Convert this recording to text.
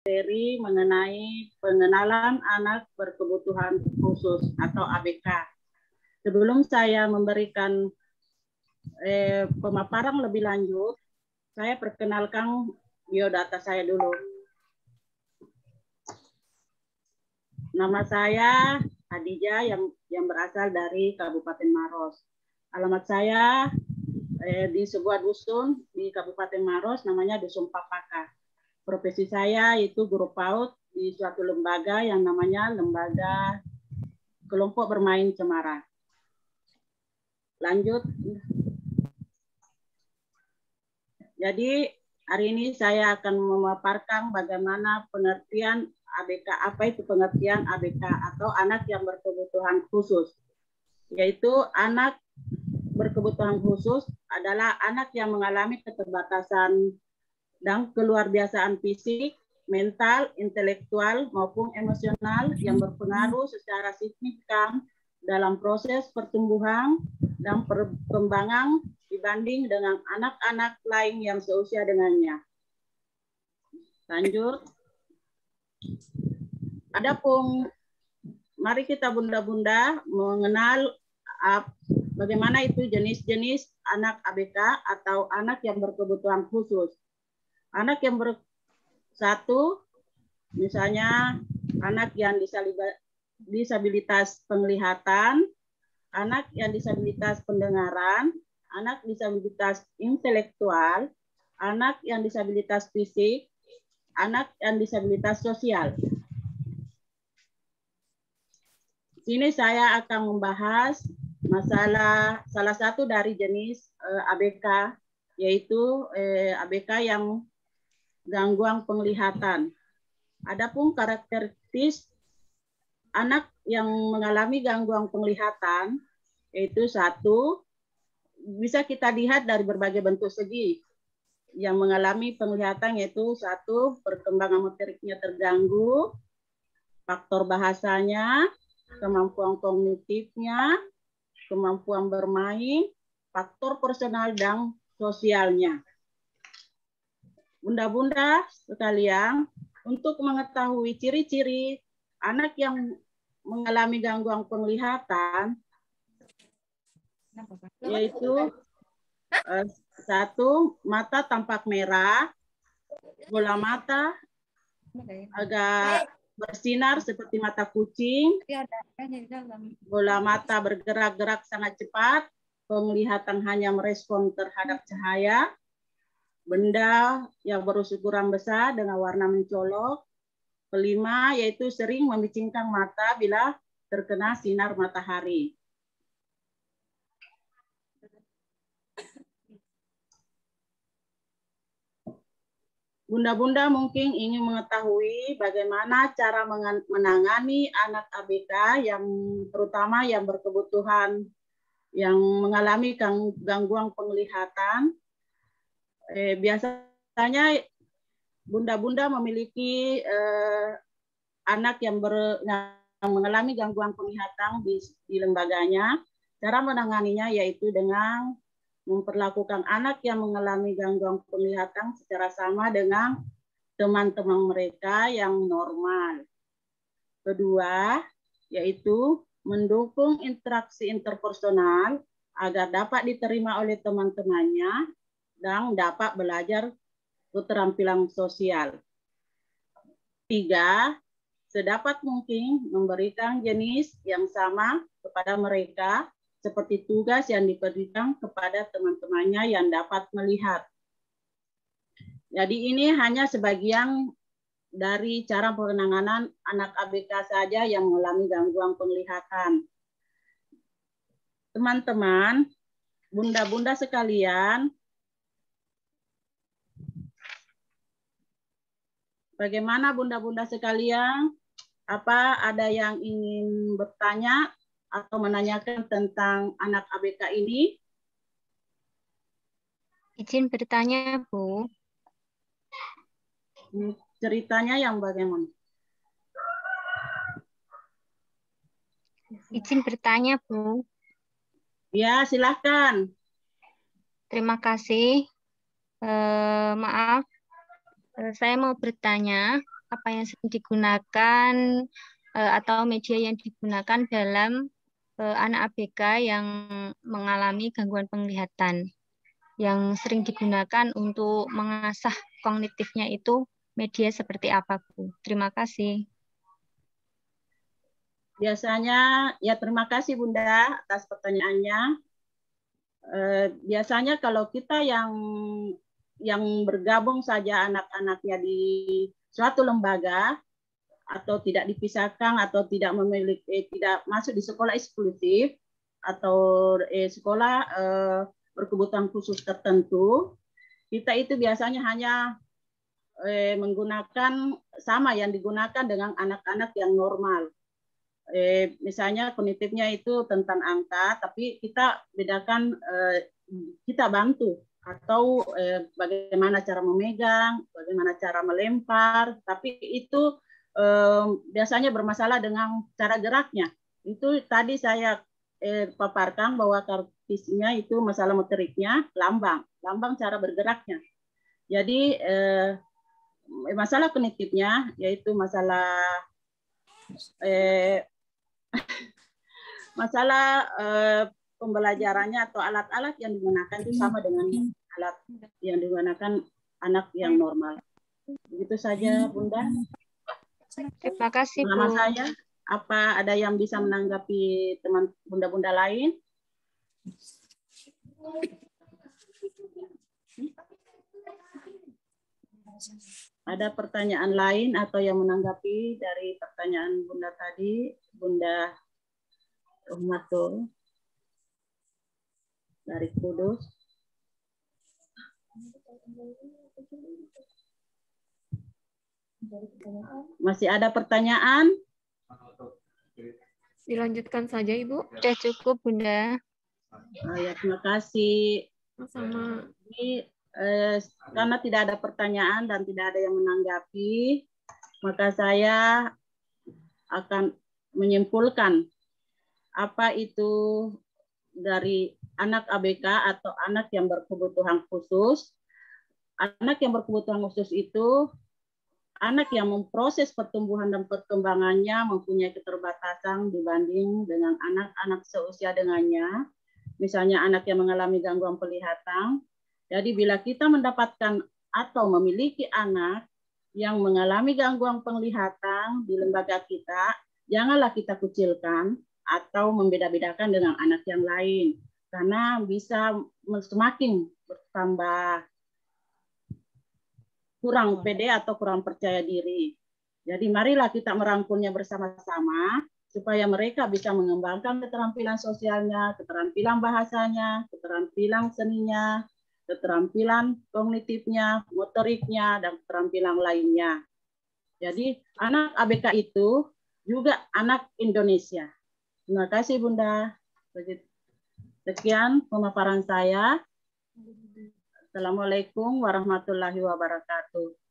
materi mengenai pengenalan anak berkebutuhan khusus atau ABK. Sebelum saya memberikan pemaparan lebih lanjut, saya perkenalkan biodata saya dulu. Nama saya Hadijah yang berasal dari Kabupaten Maros. Alamat saya di sebuah dusun di Kabupaten Maros, namanya Dusun Papaka. Profesi saya itu guru PAUD di suatu lembaga yang namanya Lembaga Kelompok Bermain Cemara. Lanjut. Jadi hari ini saya akan memaparkan bagaimana pengertian ABK, apa itu pengertian ABK atau anak yang berkebutuhan khusus. Yaitu anak berkebutuhan khusus adalah anak yang mengalami keterbatasan dan keluarbiasaan fisik, mental, intelektual, maupun emosional yang berpengaruh secara signifikan dalam proses pertumbuhan dan perkembangan dibanding dengan anak-anak lain yang seusia dengannya. Lanjut. Adapun mari kita bunda-bunda mengenal bagaimana itu jenis-jenis anak ABK atau anak yang berkebutuhan khusus. Anak yang satu, misalnya anak yang disabilitas penglihatan, anak yang disabilitas pendengaran, anak disabilitas intelektual, anak yang disabilitas fisik, anak yang disabilitas sosial. Sini saya akan membahas masalah salah satu dari jenis ABK, yaitu ABK yang gangguan penglihatan. Adapun karakteristik anak yang mengalami gangguan penglihatan, yaitu satu, bisa kita lihat dari berbagai bentuk segi. Yang mengalami penglihatan yaitu satu, perkembangan motoriknya terganggu, faktor bahasanya, kemampuan kognitifnya, kemampuan bermain, faktor personal dan sosialnya. Bunda-bunda sekalian, untuk mengetahui ciri-ciri anak yang mengalami gangguan penglihatan, yaitu satu, mata tampak merah, bola mata agak bersinar seperti mata kucing, bola mata bergerak-gerak sangat cepat, penglihatan hanya merespon terhadap cahaya, benda yang berukuran besar dengan warna mencolok. Kelima, yaitu sering membicingkan mata bila terkena sinar matahari. Bunda-bunda mungkin ingin mengetahui bagaimana cara menangani anak ABK yang terutama yang berkebutuhan, yang mengalami gangguan penglihatan. Biasanya bunda-bunda memiliki anak yang mengalami gangguan penglihatan di lembaganya. Cara menanganinya yaitu dengan memperlakukan anak yang mengalami gangguan penglihatan secara sama dengan teman-teman mereka yang normal. Kedua, yaitu mendukung interaksi interpersonal agar dapat diterima oleh teman-temannya dan dapat belajar keterampilan sosial. Tiga, sedapat mungkin memberikan jenis yang sama kepada mereka seperti tugas yang diberikan kepada teman-temannya yang dapat melihat. Jadi ini hanya sebagian dari cara penanganan anak ABK saja yang mengalami gangguan penglihatan. Teman-teman, bunda-bunda sekalian, bagaimana bunda-bunda sekalian? Apa ada yang ingin bertanya atau menanyakan tentang anak ABK ini? Izin bertanya, Bu. Ceritanya yang bagaimana? Izin bertanya, Bu. Ya, silahkan. Terima kasih. Maaf, saya mau bertanya. apa yang sering digunakan atau media yang digunakan dalam anak ABK yang mengalami gangguan penglihatan. Yang sering digunakan untuk mengasah kognitifnya itu media seperti apa, Bu? Terima kasih. Biasanya, ya terima kasih Bunda atas pertanyaannya. Biasanya kalau kita yang bergabung saja anak-anaknya di suatu lembaga atau tidak dipisahkan atau tidak memiliki tidak masuk di sekolah eksklusif atau sekolah berkebutuhan khusus tertentu, kita itu biasanya hanya menggunakan sama yang digunakan dengan anak-anak yang normal. Misalnya kognitifnya itu tentang angka, tapi kita bedakan, kita bantu atau bagaimana cara memegang, bagaimana cara melempar, tapi itu biasanya bermasalah dengan cara geraknya. Itu tadi saya paparkan bahwa kartisnya itu masalah motoriknya, lambang cara bergeraknya. Jadi masalah kognitifnya yaitu masalah masalah pembelajarannya atau alat-alat yang digunakan itu sama dengan alat yang digunakan anak yang normal. Begitu saja, Bunda. Terima kasih, Bu. Nama saya, apa ada yang bisa menanggapi teman bunda-bunda lain? Ada pertanyaan lain atau yang menanggapi dari pertanyaan Bunda tadi, Bunda Rahmatul dari Kudus? Masih ada pertanyaan? Dilanjutkan saja, Ibu. Sudah cukup, Bunda. Ya, terima kasih. Sama. Jadi, karena tidak ada pertanyaan dan tidak ada yang menanggapi, maka saya akan menyimpulkan apa itu dari anak ABK atau anak yang berkebutuhan khusus. Anak yang berkebutuhan khusus itu anak yang memproses pertumbuhan dan perkembangannya mempunyai keterbatasan dibanding dengan anak-anak seusia dengannya. Misalnya anak yang mengalami gangguan penglihatan. Jadi bila kita mendapatkan atau memiliki anak yang mengalami gangguan penglihatan di lembaga kita, janganlah kita kucilkan atau membeda-bedakan dengan anak yang lain. Karena bisa semakin bertambah kurang pede atau kurang percaya diri. Jadi marilah kita merangkulnya bersama-sama supaya mereka bisa mengembangkan keterampilan sosialnya, keterampilan bahasanya, keterampilan seninya, keterampilan kognitifnya, motoriknya, dan keterampilan lainnya. Jadi anak ABK itu juga anak Indonesia. Terima kasih Bunda. Sekian pemaparan saya. Assalamualaikum warahmatullahi wabarakatuh.